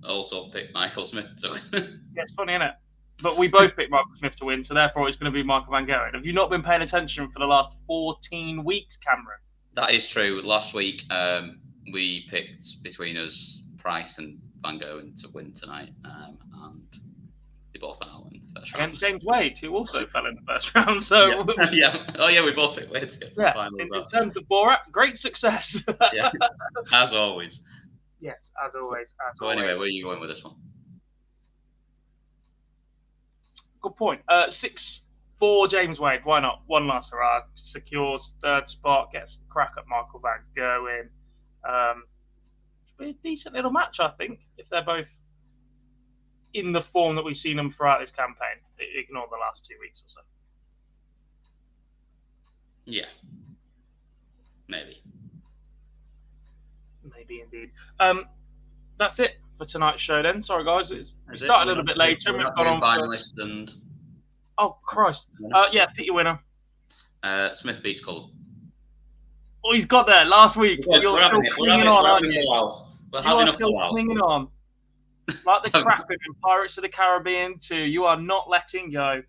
also picked Michael Smith to win. Yeah, it's funny, isn't it? But we both picked Michael Smith to win, so therefore it's going to be Michael van Gerwen. Have you not been paying attention for the last 14 weeks, Cameron? That is true. Last week, we picked between us Price and Van Gerwen to win tonight, and they both went out in the first round. Against James Wade, who also fell in the first round. So yeah. Oh yeah, we both picked Wade to get to the final. In terms of Borat, great success. Yeah, as always. Yes, as always. So anyway, where are you going with this one? Good point. 6-4 James Wade. Why not? One last hurrah. Secures third spot. Gets a crack at Michael van Gerwen. Should be a decent little match, I think, if they're both in the form that we've seen them throughout this campaign. Ignore the last 2 weeks or so. Yeah. Maybe. Maybe indeed. That's it for tonight's show then. Sorry, guys. We Is started it? a little bit later. We're We've not gone doing on for... finalist and... Oh, Christ. Yeah, pick your winner. Smith beats Cull. Oh, he's got there last week. You're still clinging on, aren't you? We're You having are a still full house. clinging on. Like the Kraken in Pirates of the Caribbean 2. You are not letting go.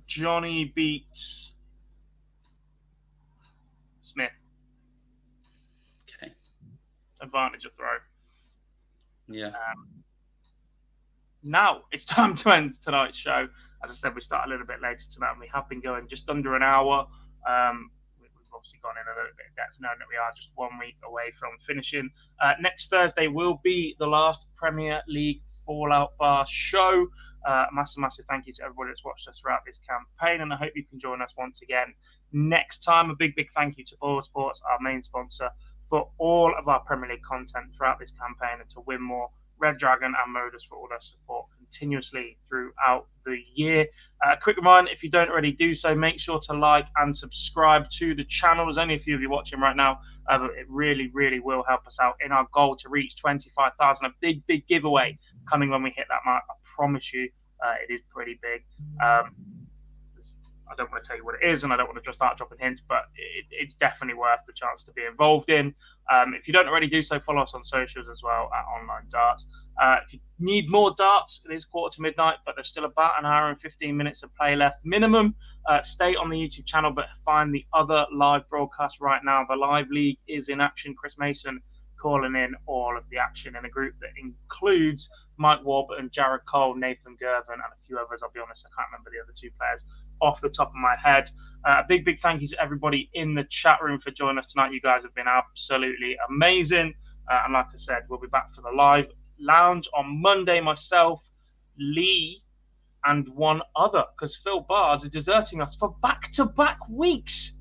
Johnny beats Smith. Okay. Advantage of throw. Yeah. Now it's time to end tonight's show. As I said, we start a little bit later tonight, and we have been going just under an hour. We've obviously gone in a little bit of depth, knowing that we are just 1 week away from finishing. Next Thursday will be the last Premier League Fallout Bar show. Massive thank you to everybody that's watched us throughout this campaign, and I hope you can join us once again next time. A big thank you to BoyleSports, our main sponsor, for all of our Premier League content throughout this campaign, and to Win More, Red Dragon and Modus for all their support continuously throughout the year. Quick reminder, if you don't already do so, make sure to like and subscribe to the channel. There's only a few of you watching right now, but it really will help us out in our goal to reach 25,000. A big giveaway coming when we hit that mark. I promise you, it is pretty big. I don't want to tell you what it is, and I don't want to just start dropping hints, but it's definitely worth the chance to be involved in. If you don't already do so, follow us on socials as well at Online Darts. If you need more darts, it is 1:45, but there's still about an hour and 15 minutes of play left minimum. Stay on the YouTube channel, but find the other live broadcasts right now. The live league is in action. Chris Mason calling in all of the action in a group that includes Mike Warburton, Jared Cole, Nathan Gervin, and a few others. I'll be honest, I can't remember the other two players off the top of my head. Big thank you to everybody in the chat room for joining us tonight. You guys have been absolutely amazing. And like I said, we'll be back for the live lounge on Monday. Myself, Lee, and one other, because Phil Bars is deserting us for back-to-back weeks.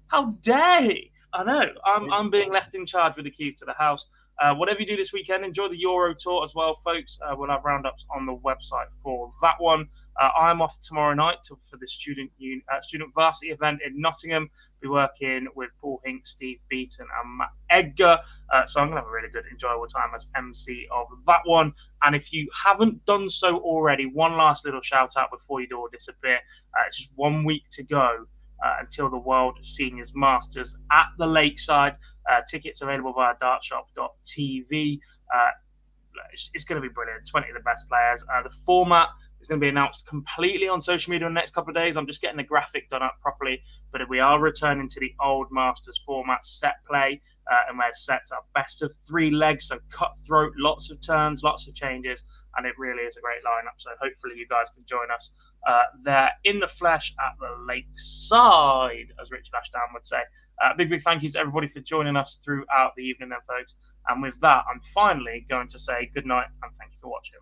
How dare he? I know. I'm being left in charge with the keys to the house. Whatever you do this weekend, enjoy the Euro Tour as well, folks. We'll have roundups on the website for that one. I'm off tomorrow night for the student varsity event in Nottingham. Be working with Paul Hink, Steve Beaton, and Matt Edgar. So I'm going to have a really good, enjoyable time as MC of that one. And if you haven't done so already, one last little shout out before you do all disappear. It's just 1 week to go until the World Seniors Masters at the Lakeside. Tickets available via dartshop.tv. It's going to be brilliant. 20 of the best players. The format is going to be announced completely on social media in the next couple of days. I'm just getting the graphic done up properly. But we are returning to the old Masters format, set play, and where sets are best of 3 legs, so cutthroat, lots of turns, lots of changes, and it really is a great lineup. So hopefully you guys can join us there in the flesh at the Lakeside, as Richard Ashdown would say. Big thank you to everybody for joining us throughout the evening then, folks. And with that, I'm finally going to say good night and thank you for watching.